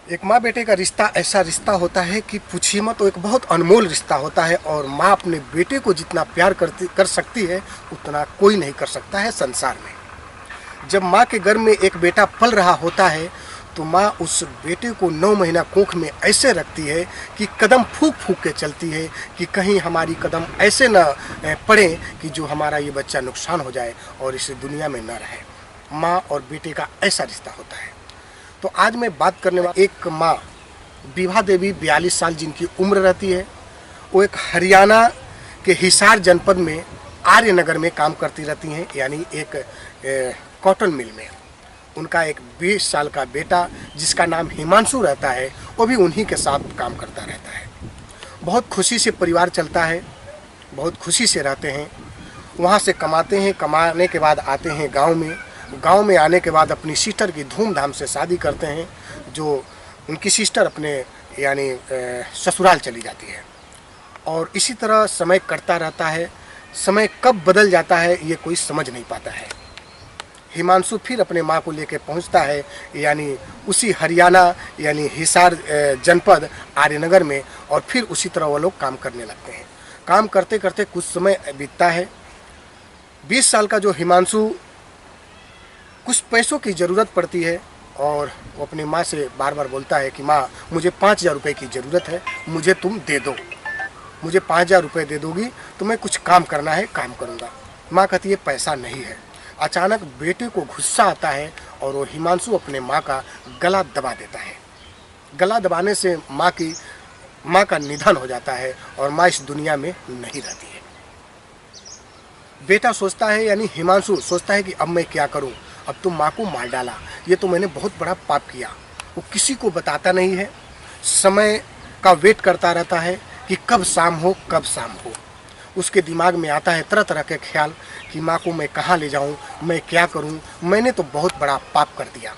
एक माँ बेटे का रिश्ता ऐसा रिश्ता होता है कि पूछिए मत, तो एक बहुत अनमोल रिश्ता होता है। और माँ अपने बेटे को जितना प्यार कर सकती है उतना कोई नहीं कर सकता है संसार में। जब माँ के गर्भ में एक बेटा पल रहा होता है तो माँ उस बेटे को 9 महीना कोख में ऐसे रखती है कि कदम फूंक फूंक के चलती है कि कहीं हमारी कदम ऐसे न पड़े कि जो हमारा ये बच्चा नुकसान हो जाए और इस दुनिया में न रहे। माँ और बेटे का ऐसा रिश्ता होता है। तो आज मैं बात करने वाला एक माँ विभा देवी 42 साल जिनकी उम्र रहती है। वो एक हरियाणा के हिसार जनपद में आर्यनगर में काम करती रहती हैं, यानी एक कॉटन मिल में। उनका एक 20 साल का बेटा जिसका नाम हिमांशु रहता है, वो भी उन्हीं के साथ काम करता रहता है। बहुत खुशी से परिवार चलता है, बहुत खुशी से रहते हैं। वहाँ से कमाते हैं, कमाने के बाद आते हैं गांव में। गांव में आने के बाद अपनी सिस्टर की धूमधाम से शादी करते हैं। जो उनकी सिस्टर अपने यानी ससुराल चली जाती है और इसी तरह समय कटता रहता है। समय कब बदल जाता है ये कोई समझ नहीं पाता है। हिमांशु फिर अपने माँ को लेकर पहुँचता है, यानी उसी हरियाणा यानी हिसार जनपद आर्यनगर में, और फिर उसी तरह वो लोग काम करने लगते हैं। काम करते करते कुछ समय बीतता है। 20 साल का जो हिमांशु, कुछ पैसों की ज़रूरत पड़ती है और वो अपनी माँ से बार बार बोलता है कि माँ मुझे 5,000 रुपये की ज़रूरत है, मुझे तुम दे दो। मुझे 5,000 रुपये दे दोगी तो मैं कुछ काम करना है, काम करूँगा। माँ कहती है पैसा नहीं है। अचानक बेटे को गुस्सा आता है और वो हिमांशु अपने माँ का गला दबा देता है। गला दबाने से माँ का निधन हो जाता है और माँ इस दुनिया में नहीं रहती है। बेटा सोचता है, यानी हिमांशु सोचता है कि अब मैं क्या करूं, अब तो माँ को मार डाला, ये तो मैंने बहुत बड़ा पाप किया। वो किसी को बताता नहीं है, समय का वेट करता रहता है कि कब शाम हो, कब शाम हो। उसके दिमाग में आता है तरह तरह के ख्याल कि माँ को मैं कहाँ ले जाऊँ, मैं क्या करूँ, मैंने तो बहुत बड़ा पाप कर दिया।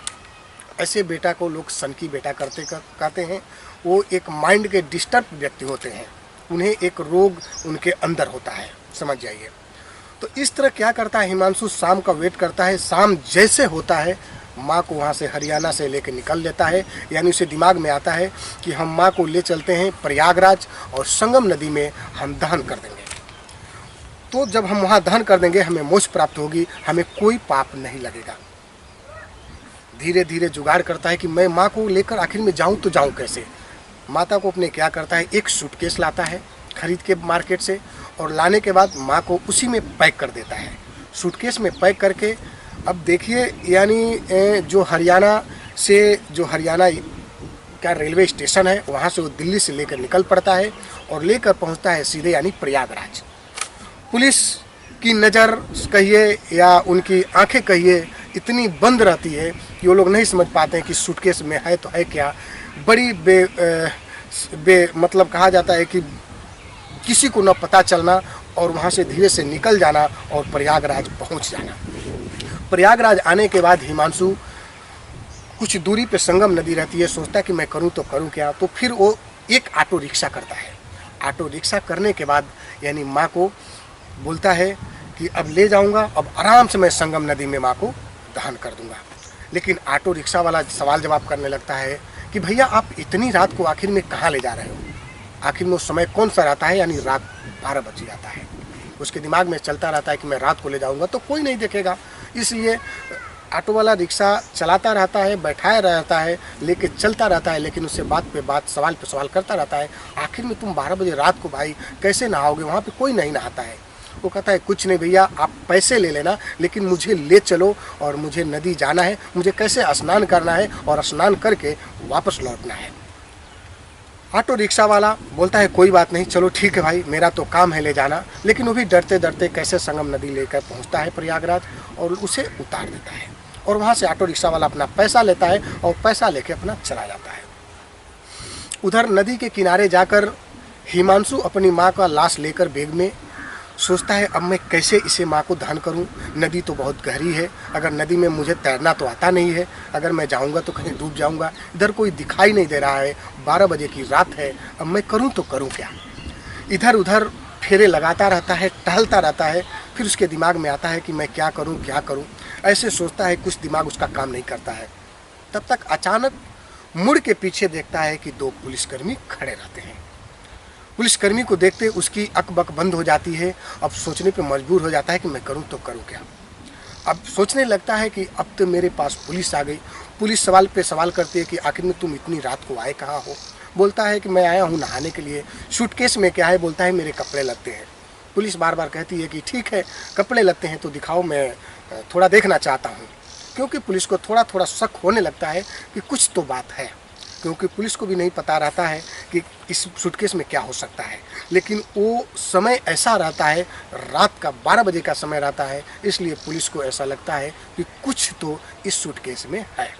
ऐसे बेटा को लोग सनकी बेटा कहते हैं। वो एक माइंड के डिस्टर्ब व्यक्ति होते हैं, उन्हें एक रोग उनके अंदर होता है, समझ जाइए। तो इस तरह क्या करता है हिमांशु, शाम का वेट करता है। शाम जैसे होता है माँ को वहाँ से हरियाणा से लेकर निकल लेता है, यानी उसे दिमाग में आता है कि हम माँ को ले चलते हैं प्रयागराज और संगम नदी में हम दहन कर देंगे। तो जब हम वहाँ दहन कर देंगे हमें मोक्ष प्राप्त होगी, हमें कोई पाप नहीं लगेगा। धीरे धीरे जुगाड़ करता है कि मैं माँ को लेकर आखिर में जाऊँ तो जाऊँ कैसे। माता को अपने क्या करता है, एक सूटकेस लाता है खरीद के मार्केट से, और लाने के बाद माँ को उसी में पैक कर देता है। सूटकेस में पैक करके अब देखिए, यानी जो हरियाणा का रेलवे स्टेशन है वहाँ से वो दिल्ली से लेकर निकल पड़ता है और लेकर पहुँचता है सीधे यानी प्रयागराज। पुलिस की नज़र कहिए या उनकी आंखें कहिए इतनी बंद रहती है कि वो लोग नहीं समझ पाते हैं कि सूटकेस में है तो है क्या। बड़ी मतलब कहा जाता है कि किसी को न पता चलना और वहाँ से धीरे से निकल जाना और प्रयागराज पहुँच जाना। प्रयागराज आने के बाद हिमांशु कुछ दूरी पे संगम नदी रहती है, सोचता है कि मैं करूँ तो करूँ क्या। तो फिर वो एक ऑटो रिक्शा करता है। ऑटो रिक्शा करने के बाद यानी माँ को बोलता है कि अब ले जाऊँगा, अब आराम से मैं संगम नदी में माँ को दहन कर दूँगा। लेकिन ऑटो रिक्शा वाला सवाल जवाब करने लगता है कि भैया आप इतनी रात को आखिर में कहाँ ले जा रहे हो, आखिर में उस समय कौन सा रहता है, यानी रात 12 बज जाता है। उसके दिमाग में चलता रहता है कि मैं रात को ले जाऊंगा तो कोई नहीं देखेगा, इसलिए ऑटो वाला रिक्शा चलाता रहता है, बैठाया रहता है, लेके चलता रहता है। लेकिन उससे बात पे बात, सवाल पे सवाल करता रहता है। आखिर में तुम 12 बजे रात को भाई कैसे नहाओगे, वहाँ पे कोई नहीं नहाता है। वो कहता है कुछ नहीं भैया, आप पैसे ले लेना लेकिन मुझे ले चलो और मुझे नदी जाना है, मुझे कैसे स्नान करना है और स्नान करके वापस लौटना है। ऑटो रिक्शा वाला बोलता है कोई बात नहीं, चलो ठीक है भाई, मेरा तो काम है ले जाना। लेकिन वो भी डरते डरते कैसे संगम नदी लेकर पहुंचता है प्रयागराज और उसे उतार देता है। और वहां से ऑटो रिक्शा वाला अपना पैसा लेता है और पैसा लेके अपना चला जाता है। उधर नदी के किनारे जाकर हिमांशु अपनी माँ का लाश लेकर बैग में सोचता है अब मैं कैसे इसे माँ को दहन करूँ। नदी तो बहुत गहरी है, अगर नदी में मुझे तैरना तो आता नहीं है, अगर मैं जाऊँगा तो कहीं डूब जाऊँगा। इधर कोई दिखाई नहीं दे रहा है, 12 बजे की रात है, अब मैं करूँ तो करूँ क्या। इधर उधर फेरे लगाता रहता है, टहलता रहता है। फिर उसके दिमाग में आता है कि मैं क्या करूँ क्या करूँ, ऐसे सोचता है, कुछ दिमाग उसका काम नहीं करता है। तब तक अचानक मुड़ के पीछे देखता है कि 2 पुलिसकर्मी खड़े रहते हैं। पुलिसकर्मी को देखते उसकी अकबक बंद हो जाती है। अब सोचने पे मजबूर हो जाता है कि मैं करूं तो करूं क्या। अब सोचने लगता है कि अब तो मेरे पास पुलिस आ गई। पुलिस सवाल पे सवाल करती है कि आखिर में तुम इतनी रात को आए कहाँ हो। बोलता है कि मैं आया हूँ नहाने के लिए। सूटकेस में क्या है, बोलता है मेरे कपड़े लगते हैं। पुलिस बार बार कहती है कि ठीक है, कपड़े लगते हैं तो दिखाओ, मैं थोड़ा देखना चाहता हूँ। क्योंकि पुलिस को थोड़ा थोड़ा शक होने लगता है कि कुछ तो बात है, क्योंकि पुलिस को भी नहीं पता रहता है कि इस सूटकेस में क्या हो सकता है। लेकिन वो समय ऐसा रहता है, रात का 12 बजे का समय रहता है, इसलिए पुलिस को ऐसा लगता है कि कुछ तो इस सूटकेस में है।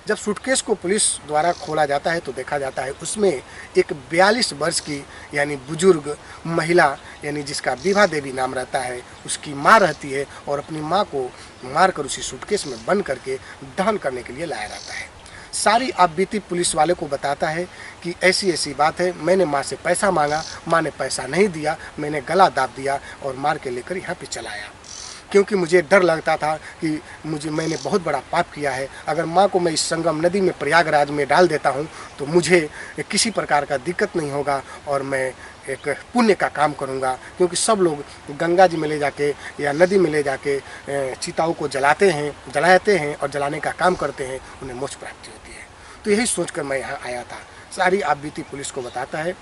जब सूटकेस को पुलिस द्वारा खोला जाता है तो देखा जाता है उसमें एक 42 वर्ष की यानी बुजुर्ग महिला, यानी जिसका विभा देवी नाम रहता है, उसकी माँ रहती है और अपनी माँ को मारकर उसी सूटकेस में बंद करके दहन करने के लिए लाया रहता है। सारी आपबीती पुलिस वाले को बताता है कि ऐसी ऐसी बात है, मैंने माँ से पैसा मांगा, माँ ने पैसा नहीं दिया, मैंने गला दाब दिया और मार के लेकर यहाँ पे चला आया, क्योंकि मुझे डर लगता था कि मैंने बहुत बड़ा पाप किया है। अगर माँ को मैं इस संगम नदी में प्रयागराज में डाल देता हूँ तो मुझे किसी प्रकार का दिक्कत नहीं होगा और मैं एक पुण्य का काम करूँगा, क्योंकि सब लोग गंगा जी में ले जाके या नदी में ले जाके चिताओं को जलाते हैं और जलाने का काम करते हैं, उन्हें मोक्ष प्राप्ति होती है। तो यही सोचकर मैं यहाँ आया था। सारी आपबीती पुलिस को बताता है।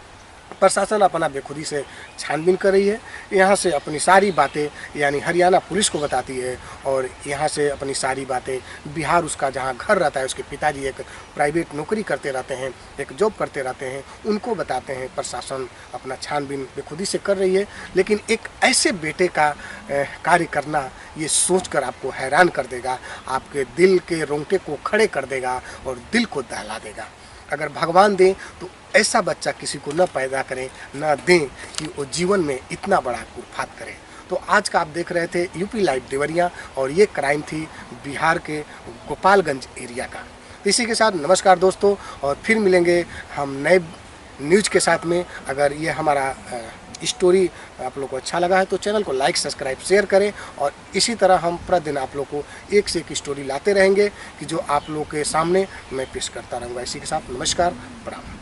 प्रशासन अपना बेखुदी से छानबीन कर रही है। यहाँ से अपनी सारी बातें यानी हरियाणा पुलिस को बताती है और यहाँ से अपनी सारी बातें बिहार, उसका जहाँ घर रहता है, उसके पिताजी एक प्राइवेट नौकरी करते रहते हैं, एक जॉब करते रहते हैं, उनको बताते हैं। प्रशासन अपना छानबीन बेखुदी से कर रही है। लेकिन एक ऐसे बेटे का कार्य करना, ये सोचकर आपको हैरान कर देगा, आपके दिल के रोंगटे को खड़े कर देगा और दिल को दहला देगा। अगर भगवान दें तो ऐसा बच्चा किसी को न पैदा करें, न दें कि वो जीवन में इतना बड़ा कुर्फात करे। तो आज का आप देख रहे थे यूपी लाइव देवरिया और ये क्राइम थी बिहार के गोपालगंज एरिया का। इसी के साथ नमस्कार दोस्तों, और फिर मिलेंगे हम नए न्यूज़ के साथ में। अगर ये हमारा स्टोरी आप लोग को अच्छा लगा है तो चैनल को लाइक, सब्सक्राइब, शेयर करें। और इसी तरह हम प्रतिदिन आप लोग को एक से एक स्टोरी लाते रहेंगे कि जो आप लोग के सामने मैं पेश करता रहूँगा। इसी के साथ नमस्कार, प्रणाम।